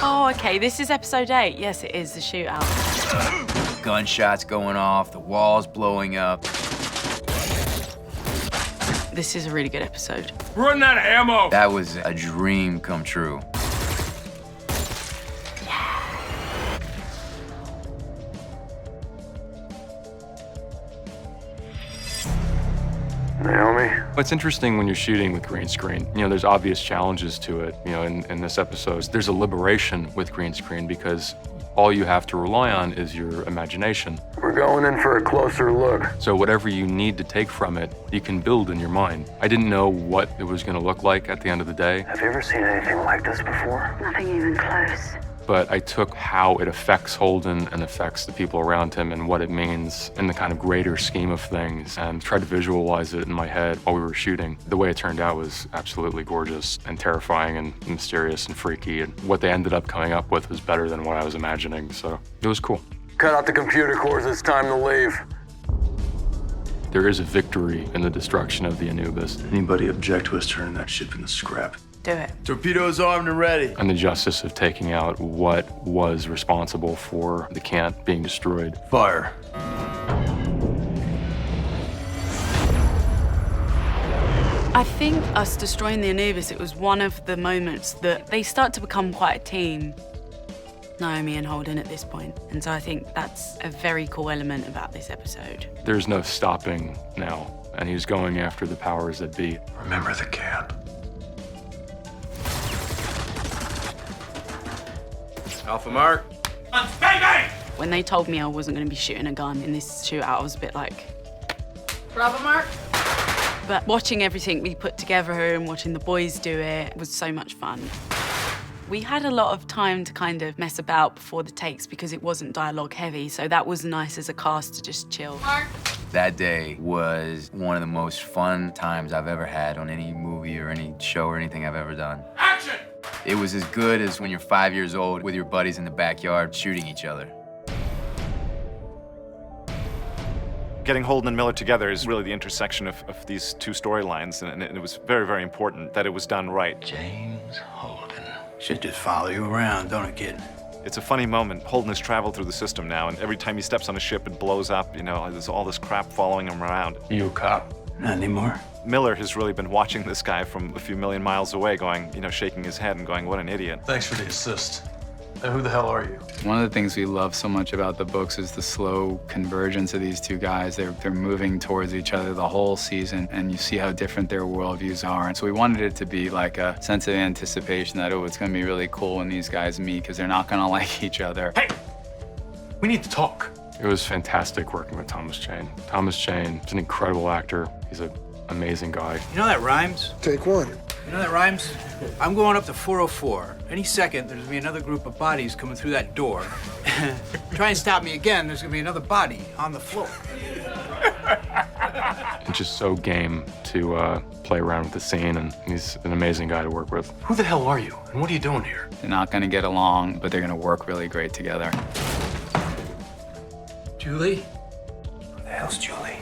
Oh, okay, this is episode 8. Yes, it is, the shootout. Gunshots going off, the walls blowing up. This is a really good episode. We're running out of ammo! That was a dream come true. Naomi? It's interesting when you're shooting with green screen. You know, there's obvious challenges to it. You know, in this episode, there's a liberation with green screen because all you have to rely on is your imagination. We're going in for a closer look. So whatever you need to take from it, you can build in your mind. I didn't know what it was going to look like at the end of the day, Have you ever seen anything like this before? Nothing even close. but I took how it affects Holden and affects the people around him and what it means in the kind of greater scheme of things and tried to visualize it in my head while we were shooting. The way it turned out was absolutely gorgeous and terrifying and mysterious and freaky, and what they ended up coming up with was better than what I was imagining, so it was cool. Cut out the computer cores, it's time to leave. There is a victory in the destruction of the Anubis Anybody object to us turning that ship into scrap? Do it. Torpedoes armed and ready. and the justice of taking out what was responsible for the Cant being destroyed. Fire. I think us destroying the Anubis, it was one of the moments that they start to become quite a team, Naomi and Holden at this point. And so I think that's a very cool element about this episode. There's no stopping now, and he's going after the powers that be. Remember the camp. Alpha Mark. When they told me I wasn't going to be shooting a gun in this shootout, I was a bit like, Bravo, Mark. But watching everything we put together and watching the boys do it was so much fun. We had a lot of time to kind of mess about before the takes because it wasn't dialogue heavy, so that was nice as a cast to just chill. That day was one of the most fun times I've ever had on any movie or any show or anything I've ever done. Action! It was as good as when you're 5 years old with your buddies in the backyard shooting each other. Getting Holden and Miller together is really the intersection of these two storylines, and it was very, very important that it was done right. James Holden. Should just follow you around, don't it, kid? It's a funny moment. Holden has traveled through the system now, and every time he steps on a ship, it blows up. You know, there's all this crap following him around. You a cop? Not anymore. Miller has really been watching this guy from a few million miles away, going, you know, shaking his head and going, what an idiot. Thanks for the assist. Now, who the hell are you? One of the things we love so much about the books is the slow convergence of these two guys. They're moving towards each other the whole season, and you see how different their worldviews are. And so we wanted it to be like a sense of anticipation that, oh, it's gonna be really cool when these guys meet, because they're not gonna like each other. Hey! We need to talk. It was fantastic working with Thomas Jane. Thomas Jane is an incredible actor. He's an amazing guy. You know that rhymes? Take one. You know that rhymes? I'm going up to 404. Any second, there's gonna be another group of bodies coming through that door. Try and stop me again, there's gonna be another body on the floor. And just so game to play around with the scene, and he's an amazing guy to work with. Who the hell are you? And what are you doing here? They're not gonna get along, but they're gonna work really great together. Julie? Who the hell's Julie?